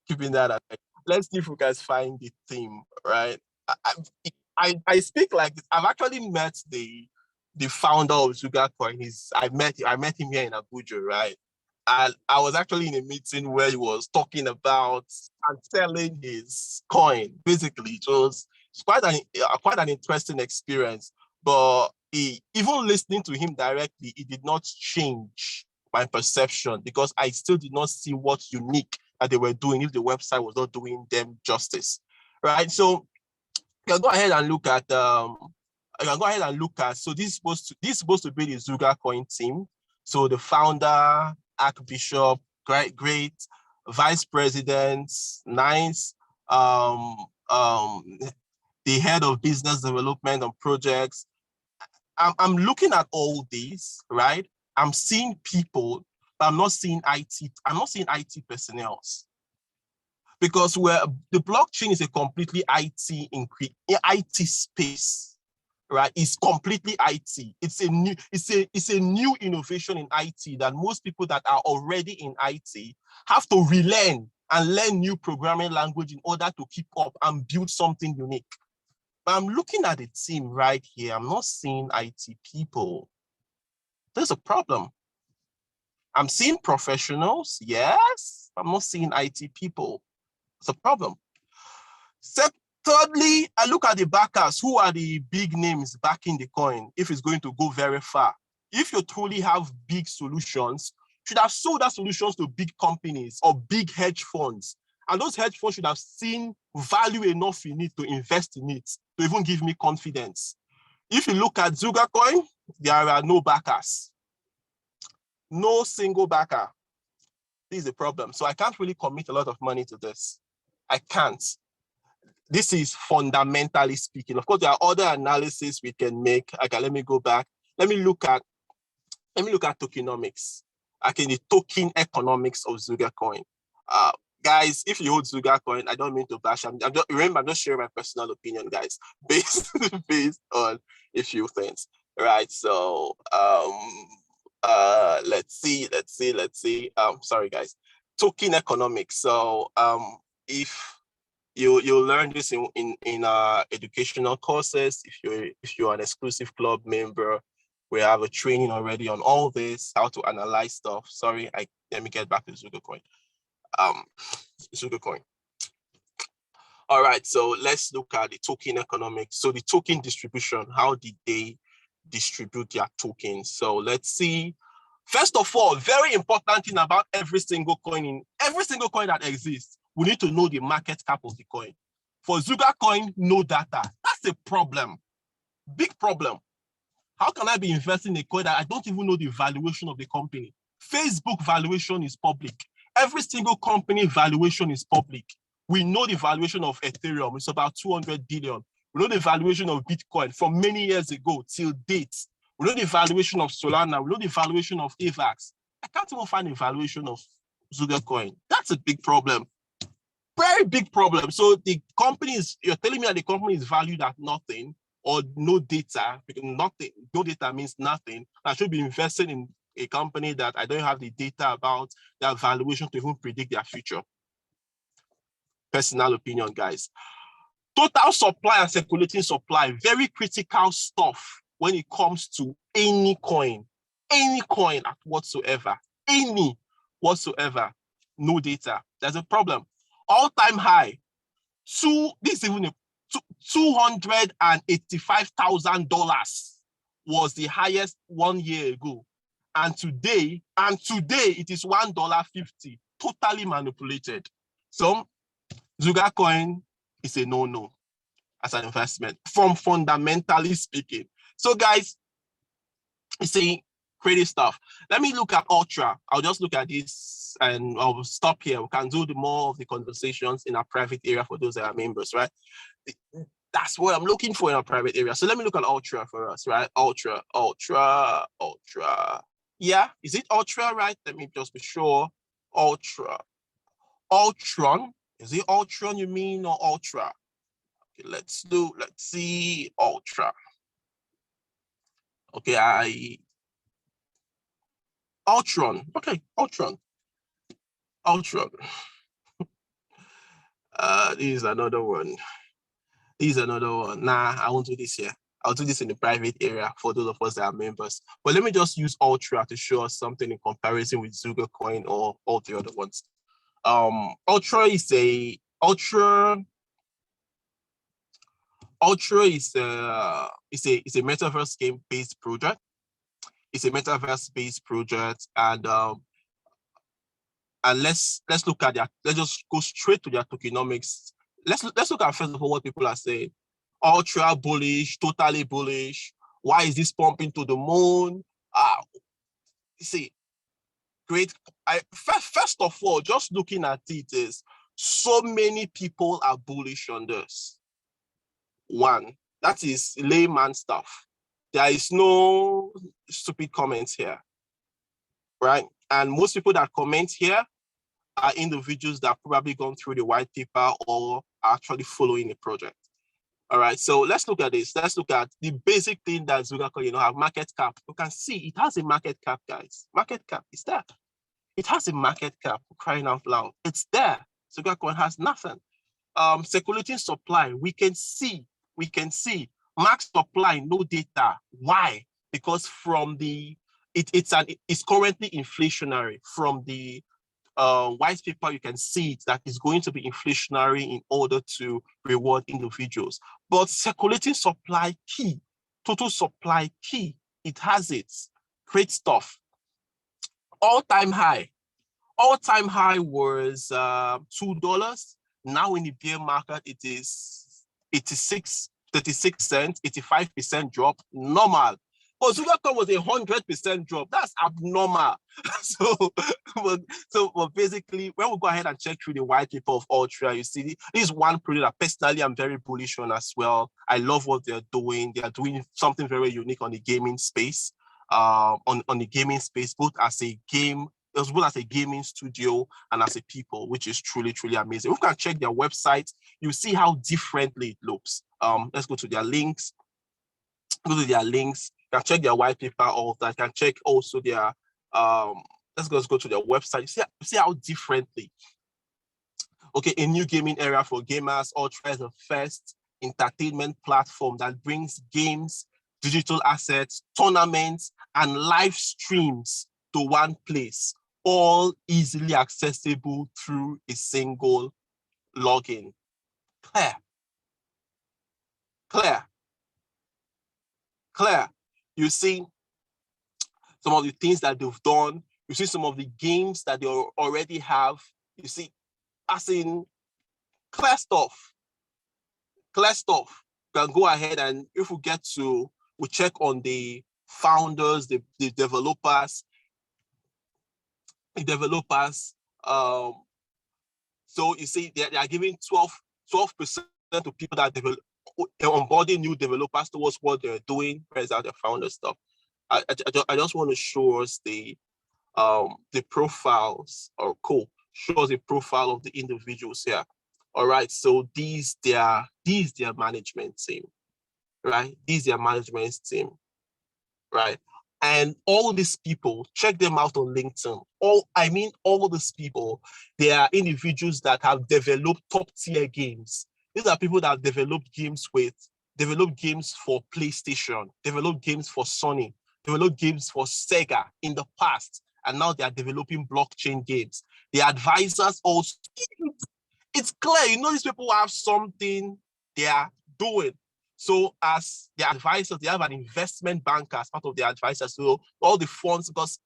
keeping that aside, let's see if we can find the theme, right? I speak like this. I've actually met the founder of SugarCoin. I met him here in Abuja, right? And I was actually in a meeting where he was talking about and selling his coin. Basically, it's quite an interesting experience. But even listening to him directly, it did not change my perception because I still did not see what's unique that they were doing if the website was not doing them justice, right? So you can go ahead and look at so this is supposed to be the ZugaCoin team. So the founder, Archbishop, great, vice president, nice, the head of business development and projects. I'm looking at all these, right? I'm seeing people, but I'm not seeing IT. I'm not seeing IT personnel because the blockchain is a completely IT space, right? It's completely IT. It's a new innovation in IT that most people that are already in IT have to relearn and learn new programming language in order to keep up and build something unique. But I'm looking at the team right here. I'm not seeing IT people. There's a problem. I'm seeing professionals, yes. I'm not seeing IT people. It's a problem. Thirdly, I look at the backers. Who are the big names backing the coin if it's going to go very far? If you truly have big solutions, you should have sold that solutions to big companies or big hedge funds. And those hedge funds should have seen value enough in it to invest in it, to even give me confidence. If you look at ZugaCoin, there are no backers. No single backer. This is a problem. So I can't really commit a lot of money to this. I can't. This is fundamentally speaking. Of course, there are other analyses we can make. Okay, let me go back. Let me look at tokenomics. Okay, the token economics of ZugaCoin. Guys, if you hold ZugaCoin, I don't mean to bash. I'm just sharing my personal opinion, guys, based on a few things. Right. So let's see. Sorry, guys. Token economics. So if you'll learn this in educational courses. If you're an exclusive club member, we have a training already on all this, how to analyze stuff. Sorry, let me get back to ZugaCoin. ZugaCoin. All right, so let's look at the token economics. So the token distribution, how did they distribute their tokens? So let's see. First of all, very important thing about every single coin that exists, we need to know the market cap of the coin. For ZugaCoin, no data. That's a problem. Big problem. How can I be investing in a coin that I don't even know the valuation of the company? Facebook valuation is public. Every single company valuation is public. We know the valuation of Ethereum. It's about 200 billion. We know the valuation of Bitcoin from many years ago till date. We know the valuation of Solana. We know the valuation of AVAX. I can't even find a valuation of ZugaCoin. That's a big problem. Very big problem. So the companies, you're telling me that the company is valued at nothing or no data, because nothing, no data means nothing. I should be investing in a company that I don't have the data about their valuation to even predict their future. Personal opinion, guys. Total supply and circulating supply, very critical stuff when it comes to any coin whatsoever, no data. There's a problem. All-time high, $285,000 was the highest 1 year ago. And today it is $1.50, totally manipulated. So ZugaCoin is a no-no. as an investment, from fundamentally speaking. So guys, you see, creative stuff. Let me look at Ultra. I'll just look at this and I'll stop here. We can do more of the conversations in our private area for those that are members, right? That's what I'm looking for in our private area. So let me look at Ultra for us, right? Ultra. Yeah, is it Ultra, right? Let me just be sure. Ultra. Ultron. Is it Ultron you mean, or Ultra? Okay, let's see, Ultra. Okay, Ultron. Okay, Ultron. This is another one. Nah, I won't do this here. I'll do this in the private area for those of us that are members. But let me just use Ultra to show us something in comparison with Zuga Coin or all the other ones. Ultra is a metaverse game based project. It's a metaverse based project, and let's look at that. Let's just go straight to their tokenomics. Let's look at first of all what people are saying. Ultra bullish, totally bullish. Why is this pumping to the moon? See, great. First of all, just looking at it is so many people are bullish on this. One, that is layman stuff. There is no stupid comments here, right? And most people that comment here are individuals that have probably gone through the white paper or are actually following the project. All right, so let's look at this. Let's look at the basic thing that Zugacoin, have market cap. You can see it has a market cap, guys. Market cap is there. It has a market cap, crying out loud. It's there. Zugacoin has nothing. Circulating supply, we can see max supply, no data. Why? Because from the it's currently inflationary. From the white paper, you can see it, that is going to be inflationary in order to reward individuals. But circulating supply key, total supply key, it has it. Great stuff. All-time high was $2. Now in the bear market, it is 36 cents, 85% drop, normal. But Zugacoin was 100% drop. That's abnormal. But basically, when we go ahead and check through the white paper of Ultra, you see this is one project that personally I'm very bullish on as well. I love what they're doing. They are doing something very unique on the gaming space. On the gaming space, both as a game, as well as a gaming studio and as a people, which is truly, truly amazing. If you can check their website, you see how differently it looks. Let's go to their links. You can check their white paper, all of that. You can check also their let's go to their website. See how differently. Okay, a new gaming era for gamers. Ultra is the first entertainment platform that brings games, digital assets, tournaments, and live streams to one place, all easily accessible through a single login. Clear. You see some of the things that they've done. You see some of the games that they already have. You see, as in clear stuff. You can go ahead, and if we check on the founders, the developers. So you see, they are giving 12% to people that onboarding new developers towards what they're doing. Whereas the founder stuff. I just want to show us the profiles, or show us the profile of the individuals here. All right, so these their management team, right? Right? And all these people, check them out on LinkedIn. All these people, they are individuals that have developed top tier games. These are people that have developed games for PlayStation, developed games for Sony, developed games for Sega in the past, and now they are developing blockchain games. The advisors also, it's clear, these people have something they are doing. So as the advisors, they have an investment banker as part of the advisors. So all the funds, because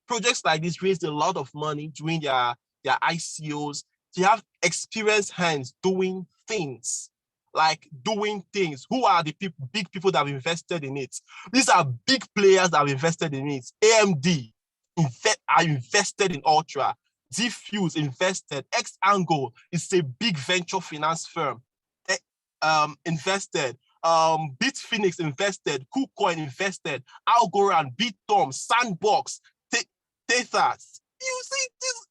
projects like this raised a lot of money during their ICOs. They have experienced hands doing things. like doing things. Who are the people, big people that have invested in it? These are big players that have invested in it. AMD are invested in Ultra. Diffuse invested. X Angle is a big venture finance firm. Invested. Bitfinex invested. KuCoin invested. Algorand, Bitom, Sandbox, Tethers. You see this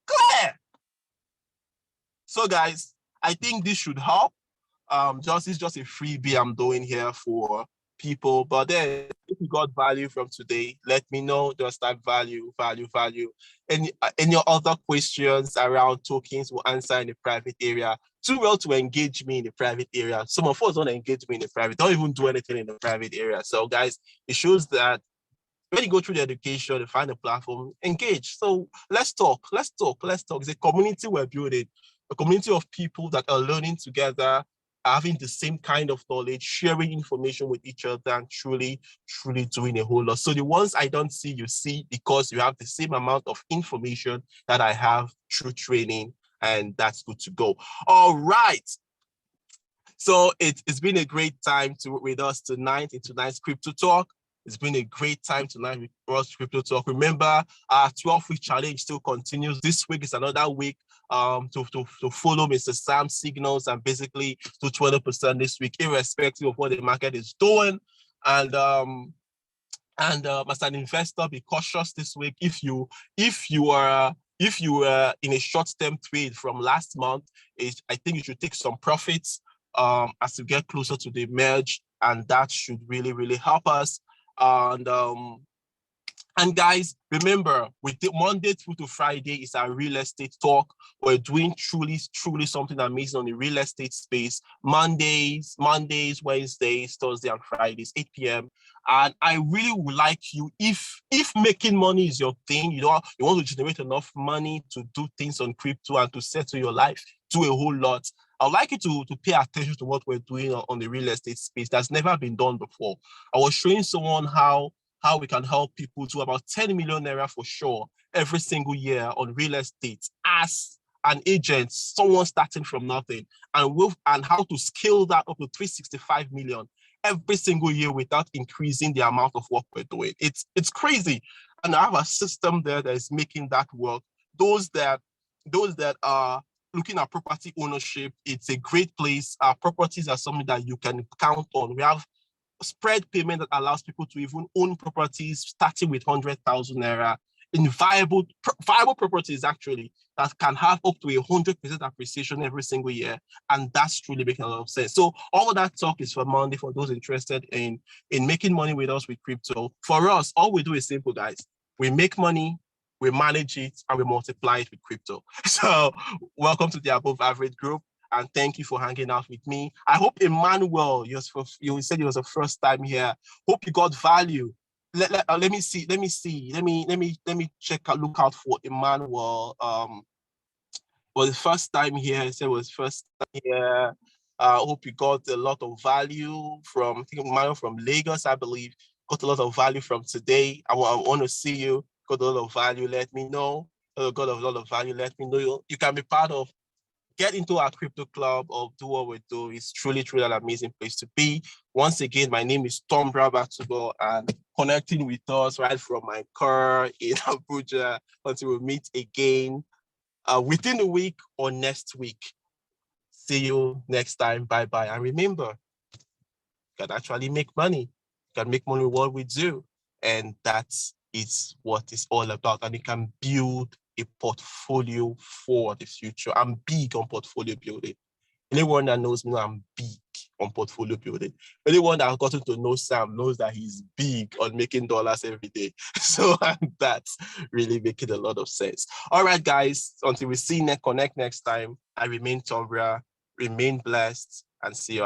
clear. So guys, I think this should help. It's just a freebie I'm doing here for people. But then if you got value from today, let me know. Just that value. Any other questions around tokens will answer in the private area. Too well to engage me in the private area. Some of us don't engage me in the private, don't even do anything in the private area. So guys, it shows that when you go through the education and find a platform, engage. So let's talk. It's a community we're building, a community of people that are learning together, having the same kind of knowledge, sharing information with each other, and truly doing a whole lot. So the ones I don't see, you see, because you have the same amount of information that I have through training, and that's good to go. All right. So it's been a great time with us tonight in tonight's Crypto Talk. It's been a great time tonight with us Crypto Talk. Remember, our 12-week challenge still continues. This week is another week to follow Mr. Sam's signals and basically do 20% this week, irrespective of what the market is doing. And as an investor, be cautious this week. If you are in a short-term trade from last month, I think you should take some profits as you get closer to the merge, and that should really help us. And guys, remember, with the Monday through to Friday is our real estate talk. We're doing truly something amazing on the real estate space. Mondays, Wednesdays, Thursday, and Fridays, 8 p.m. And I really would like you, if making money is your thing, you want to generate enough money to do things on crypto and to settle your life, do a whole lot. I'd like you to pay attention to what we're doing on the real estate space. That's never been done before. I was showing someone how we can help people do about 10 million naira for sure every single year on real estate as an agent, someone starting from nothing, and how to scale that up to 365 million every single year without increasing the amount of work we're doing. It's crazy. And I have a system there that is making that work. Those that are looking at property ownership, it's a great place. Properties are something that you can count on. We have spread payment that allows people to even own properties starting with 100,000 naira in viable properties actually that can have up to 100% appreciation every single year, and that's truly making a lot of sense. So all of that talk is for Monday for those interested in making money with us with crypto. For us, all we do is simple, guys. We make money, we manage it, and we multiply it with crypto. So welcome to the Above Average Group. And thank you for hanging out with me. I hope Emmanuel, you said it was the first time here. Hope you got value. Let me see. Let me look out for Emmanuel. Was the first time here. He said it was first time here. Hope you got a lot of value from, I think Emmanuel from Lagos, I believe. Got a lot of value from today. I want to see you. Got a lot of value. Let me know. Got a lot of value. Let me know. You can be part of. Get into our crypto club or do what we do. It's truly an amazing place to be. Once again, my name is Tom Brabatubo, and connecting with us right from my car in Abuja until we meet again within the week or next week. See you next time. Bye-bye. And remember, you can actually make money. You can make money with what we do. And that is what it's all about. And you can build a portfolio for the future. I'm big on portfolio building. Anyone that knows me, I'm big on portfolio building. Anyone that has gotten to know Sam knows that he's big on making dollars every day. So that's really making a lot of sense. All right, guys, until we connect next time, I remain Tombra, remain blessed, and see you.